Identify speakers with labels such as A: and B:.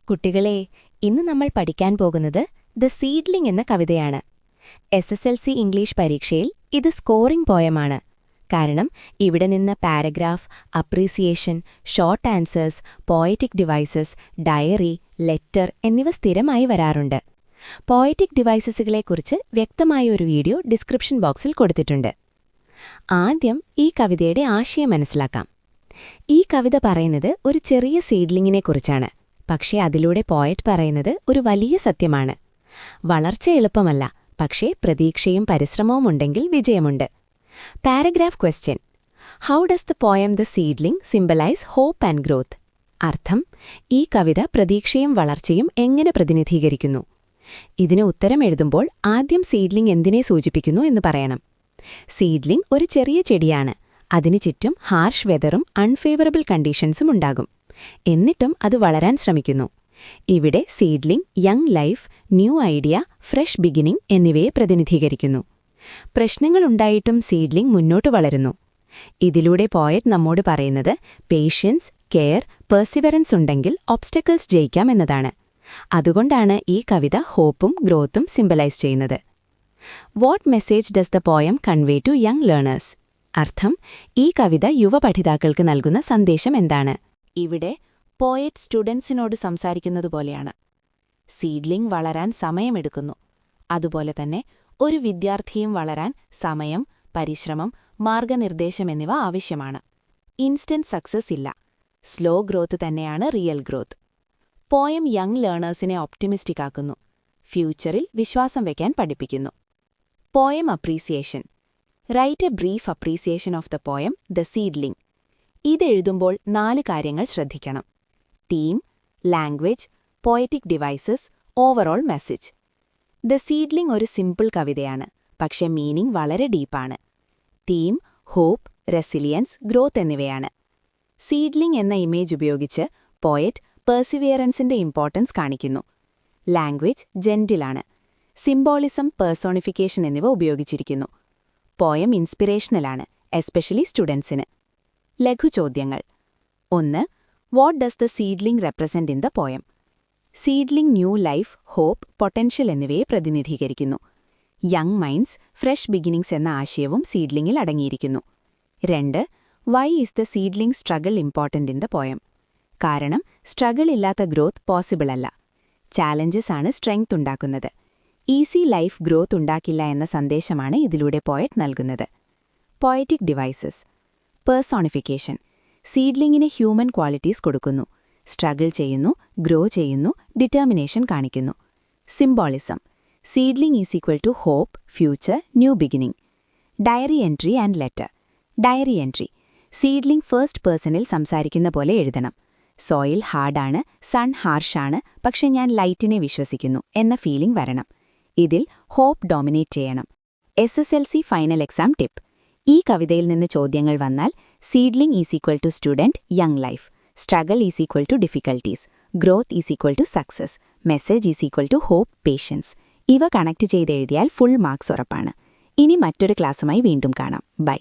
A: കുട്ടികളെ, ഇന്ന് നമ്മൾ പഠിക്കാൻ പോകുന്നത് ദ സീഡ്ലിംഗ് എന്ന കവിതയാണ്. SSLC ഇംഗ്ലീഷ് പരീക്ഷയിൽ ഇത് സ്കോറിംഗ് പോയമാണ്. കാരണം ഇവിടെ നിന്ന് paragraph, appreciation, short answers, poetic devices, diary, letter എന്നിവ സ്ഥിരമായി വരാറുണ്ട്. പോയറ്റിക് ഡിവൈസസുകളെക്കുറിച്ച് വ്യക്തമായ ഒരു വീഡിയോ ഡിസ്ക്രിപ്ഷൻ ബോക്സിൽ കൊടുത്തിട്ടുണ്ട്. ആദ്യം ഈ കവിതയുടെ ആശയം മനസ്സിലാക്കാം. ഈ കവിത പറയുന്നത് ഒരു ചെറിയ സീഡ്ലിങ്ങിനെക്കുറിച്ചാണ്. പക്ഷേ അതിലൂടെ പോയറ്റ് പറയുന്നത് ഒരു വലിയ സത്യമാണ്. വളർച്ച എളുപ്പമല്ല, പക്ഷേ പ്രതീക്ഷയും പരിശ്രമവും ഉണ്ടെങ്കിൽ വിജയമുണ്ട്. Paragraph question: how does the poem the seedling symbolise hope and growth? അർത്ഥം: ഈ കവിത പ്രതീക്ഷയും വളർച്ചയും എങ്ങനെ പ്രതിനിധീകരിക്കുന്നു? ഇതിന് ഉത്തരം എഴുതുമ്പോൾ ആദ്യം സീഡ്ലിംഗ് എന്തിനെ സൂചിപ്പിക്കുന്നു എന്ന് പറയണം. സീഡ്ലിംഗ് ഒരു ചെറിയ ചെടിയാണ്. അതിനു ചുറ്റും ഹാർഷ് വെതറും അൺഫേവറബിൾ കണ്ടീഷൻസും ഉണ്ടാകും. എന്നിട്ടും അത് വളരാൻ ശ്രമിക്കുന്നു. ഇവിടെ seedling young life, new idea, fresh beginning എന്നിവയെ പ്രതിനിധീകരിക്കുന്നു. പ്രശ്നങ്ങളുണ്ടായിട്ടും സീഡ്ലിംഗ് മുന്നോട്ട് വളരുന്നു. ഇതിലൂടെ പോയറ്റ് നമ്മോട് പറയുന്നത് പേഷ്യൻസ്, കെയർ, പെർസിവറൻസ് ഉണ്ടെങ്കിൽ ഒബ്സ്റ്റക്കിൾസ് ജയിക്കാം എന്നതാണ്. അതുകൊണ്ടാണ് ഈ കവിത ഹോപ്പും ഗ്രോത്തും സിംബലൈസ് ചെയ്യുന്നത്. What message does the poem convey to young learners? അർത്ഥം: ഈ കവിത യുവപഠിതാക്കൾക്ക് നൽകുന്ന സന്ദേശം എന്താണ്? ഇവിടെ പോയറ്റ് സ്റ്റുഡൻസിനോട് സംസാരിക്കുന്നതുപോലെയാണ്. സീഡ്ലിംഗ് വളരാൻ സമയമെടുക്കുന്നു. അതുപോലെ തന്നെ ഒരു വിദ്യാർത്ഥിയും വളരാൻ സമയം, പരിശ്രമം, മാർഗനിർദ്ദേശം എന്നിവ ആവശ്യമാണ്. ഇൻസ്റ്റന്റ് സക്സസ് ഇല്ല. സ്ലോ ഗ്രോത്ത് തന്നെയാണ് റിയൽ ഗ്രോത്ത്. പോയം യങ് ലേണേഴ്സിനെ ഒപ്റ്റിമിസ്റ്റിക് ആക്കുന്നു. ഫ്യൂച്ചറിൽ വിശ്വാസം വയ്ക്കാൻ പഠിപ്പിക്കുന്നു. Poem appreciation: write a brief appreciation of the poem the seedling. ഇതെഴുതുമ്പോൾ 4 കാര്യങ്ങൾ ശ്രദ്ധിക്കണം: theme, language, poetic devices, overall message. The seedling ഒരു സിമ്പിൾ കവിതയാണ്, പക്ഷേ മീനിംഗ് വളരെ ഡീപ്പാണ്. തീം ഹോപ്പ്, റെസിലിയൻസ്, ഗ്രോത്ത് എന്നിവയാണ്. സീഡ്ലിംഗ് എന്ന ഇമേജ് ഉപയോഗിച്ച് പോയറ്റ് പെർസിവിയറൻസിന്റെ ഇമ്പോർട്ടൻസ് കാണിക്കുന്നു. ലാംഗ്വേജ് ജെന്റിലാണ്. സിംബോളിസം, പേഴ്സോണിഫിക്കേഷൻ എന്നിവ ഉപയോഗിച്ചിരിക്കുന്നു. പോയം ഇൻസ്പിറേഷണലാണ്, എസ്പെഷ്യലി സ്റ്റുഡൻസിന്. ലഘുചോദ്യങ്ങൾ: 1. What does the seedling represent in the poem? Seedling new life, hope, potential എന്നിവയെ പ്രതിനിധീകരിക്കുന്നു. യങ് മൈൻഡ്സ്, ഫ്രഷ് ബിഗിനിങ്സ് എന്ന ആശയവും സീഡ്ലിംഗിൽ അടങ്ങിയിരിക്കുന്നു. 2. Why is the seedling struggle important in the poem? കാരണം സ്ട്രഗിൾ ഇല്ലാത്ത ഗ്രോത്ത് പോസിബിൾ അല്ല. ചാലഞ്ചസ് ആണ് സ്ട്രെങ്ത് ഉണ്ടാക്കുന്നത്. ഈസി ലൈഫ് ഗ്രോത്ത് ഉണ്ടാക്കില്ല എന്ന സന്ദേശമാണ് ഇതിലൂടെ പോയറ്റ് നൽകുന്നത്. Poetic devices: personification. സീഡ്ലിംഗിന് ഹ്യൂമൻ ക്വാളിറ്റീസ് കൊടുക്കുന്നു. സ്ട്രഗിൾ ചെയ്യുന്നു, ഗ്രോ ചെയ്യുന്നു, ഡിറ്റർമിനേഷൻ കാണിക്കുന്നു. Symbolism: seedling is equal to hope, future, new beginning. Diary entry and letter. Diary entry: seedling first പേഴ്സണിൽ സംസാരിക്കുന്ന പോലെ എഴുതണം. സോയിൽ ഹാർഡാണ്, സൺ ഹാർഷാണ്, പക്ഷെ ഞാൻ ലൈറ്റിനെ വിശ്വസിക്കുന്നു എന്ന ഫീലിംഗ് വരണം. ഇതിൽ ഹോപ്പ് ഡോമിനേറ്റ് ചെയ്യണം. SSLC ഫൈനൽ എക്സാം ടിപ്പ്: ഈ കവിതയിൽ നിന്ന് ചോദ്യങ്ങൾ വന്നാൽ seedling is equal to student, young life. Struggle is equal to difficulties. Growth is equal to success. Message is equal to hope, patience. ഇവ കണക്ട് ചെയ്തെഴുതിയാൽ ഫുൾ മാർക്സ് ഉറപ്പാണ്. ഇനി മറ്റൊരു ക്ലാസ്സുമായി വീണ്ടും കാണാം. ബൈ.